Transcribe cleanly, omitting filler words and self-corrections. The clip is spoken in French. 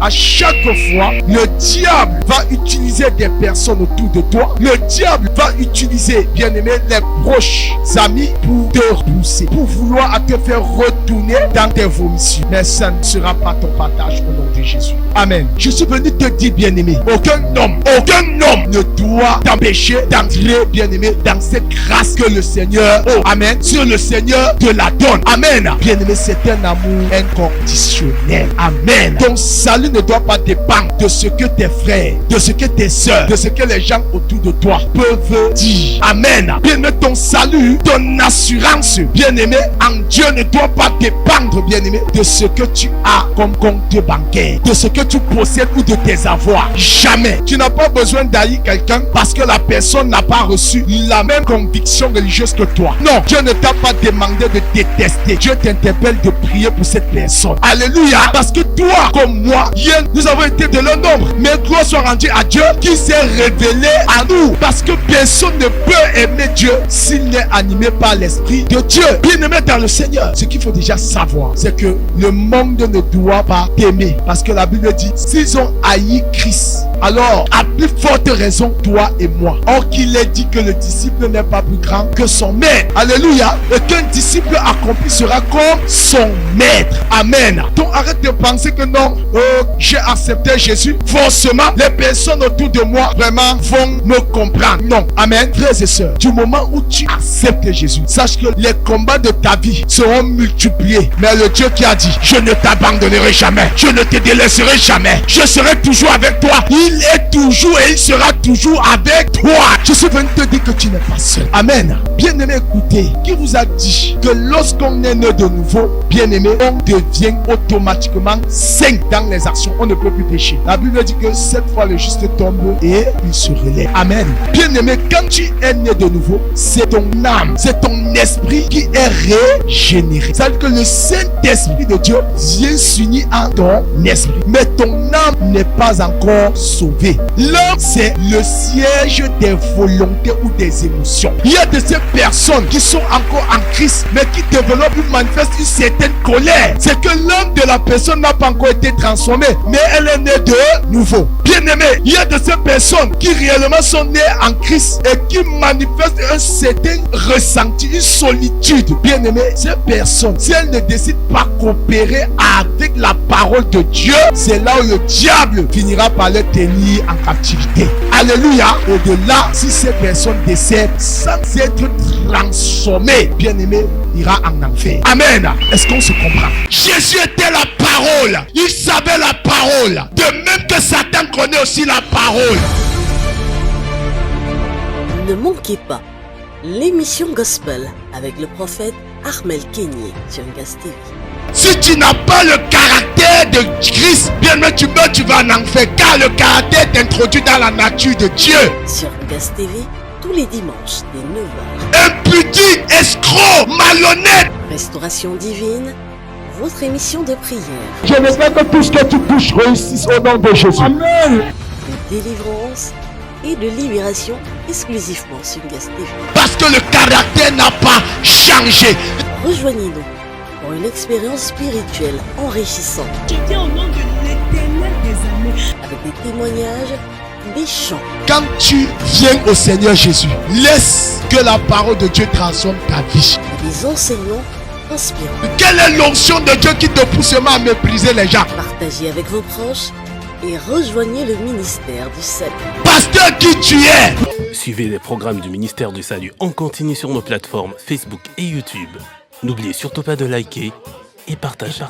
À chaque fois, le diable va utiliser des personnes autour de toi. Le diable va utiliser, bien aimé, les proches amis pour te repousser, pour vouloir te faire retourner dans tes vomissements. Mais ça ne sera pas ton partage au nom de Jésus. Amen. Je suis venu te dire, bien aimé, aucun homme ne doit t'empêcher d'entrer, bien aimé, dans cette grâce que le Seigneur, oh, amen, sur le Seigneur te la donne. Amen. Bien aimé, c'est un amour inconditionnel. Amen. Ton salut ne doit pas dépendre de ce que tes frères, de ce que tes soeurs, de ce que les gens autour de toi peuvent dire. Amen. Bien aimé, ton salut, ton assurance, bien aimé, en Dieu ne doit pas dépendre, bien aimé, de ce que tu as comme compte bancaire, de ce que tu possèdes ou de tes avoirs. Jamais. Tu n'as pas besoin d'haïr quelqu'un parce que la personne n'a pas reçu la même conviction religieuse que toi. Non, Dieu ne t'a pas demandé de détester. Dieu t'interpelle de prier pour cette personne. Alléluia. Parce que toi, comme moi, hier, nous avons été de leur nombre. Mais gloire soit rendue à Dieu qui s'est révélé à nous. Parce que personne ne peut aimer Dieu s'il n'est animé par l'Esprit de Dieu. Bien aimé dans le Seigneur. Ce qu'il faut déjà savoir, c'est que le monde ne doit pas t'aimer. Parce que la Bible dit, s'ils ont haï Christ, alors à plus forte raison, toi et moi. Or qu'il est dit que le disciple n'est pas plus grand que son maître. Alléluia. Et qu'un disciple accompli sera comme son maître. Amen. Donc arrête de penser que non, j'ai accepté Jésus. Forcément, les personnes autour de moi vraiment vont me comprendre. Non. Amen. Frères et sœurs, du moment où tu acceptes Jésus, sache que les combats de ta vie seront multipliés. Mais le Dieu qui a dit, je ne t'abandonnerai jamais, je ne te délaisserai jamais, je serai toujours avec toi. Il est toujours et il sera toujours avec toi. Je suis venu te dire que tu n'es pas seul. Amen. Bien-aimé, écoutez, qui vous a dit que lorsqu'on est né de nouveau, bien-aimé, on devient automatiquement saint dans les actions. On ne peut plus pécher. La Bible dit que cette fois le juste tombe et il se relève. Amen. Bien-aimé, quand tu es né de nouveau, c'est ton âme, c'est ton esprit qui est régénéré. C'est-à-dire que le Saint-Esprit de Dieu vient s'unir à ton esprit. Mais ton âme n'est pas encore sauvée. L'âme, c'est le siège des volontés ou des émotions. Il y a de ces personnes qui sont encore en Christ, mais qui développent ou manifestent une certaine colère. C'est que l'âme de la personne n'a pas encore été transformée, mais elle est née de nouveau. Bien aimé, il y a de ces personnes qui réellement sont nées en Christ et qui manifestent un certain ressenti, une solitude. Bien aimé, ces personnes, si elles ne décident pas coopérer avec la parole de Dieu, c'est là où le diable finira par les tenir en captivité. Alléluia. Au-delà, si ces personnes décèdent sans être transformées, bien aimé, ira en enfer. Amen. Est-ce qu'on se comprend? Jésus était la parole. Il savait la parole. De même que Satan connaît aussi la parole. Ne manquez pas l'émission Gospel avec le prophète Armel Kenyé sur Gas TV. Si tu n'as pas le caractère de Christ, bien mais tu meurs, tu vas en enfer. Car le caractère t'introduit dans la nature de Dieu. Sur Gas TV, tous les dimanches dès 9h. Impudique, escroc, malhonnête. Restauration divine, votre émission de prière. Je veux que tout ce que tu touches réussisse au nom de Jésus. Amen. De délivrance et de libération exclusivement sur Gas TV. Parce que le caractère n'a pas changé. Rejoignez-nous pour une expérience spirituelle enrichissante. Je dis au nom de l'Éternel des armées. Avec des témoignages, des chants. Quand tu viens au Seigneur Jésus, laisse que la parole de Dieu transforme ta vie. Et des enseignements inspirants. Quelle est l'onction de Dieu qui te pousse à mépriser les gens? Partagez avec vos proches et rejoignez le ministère du Salut. Pasteur qui tu es. Suivez les programmes du ministère du Salut en continu sur nos plateformes Facebook et YouTube. N'oubliez surtout pas de liker et partager.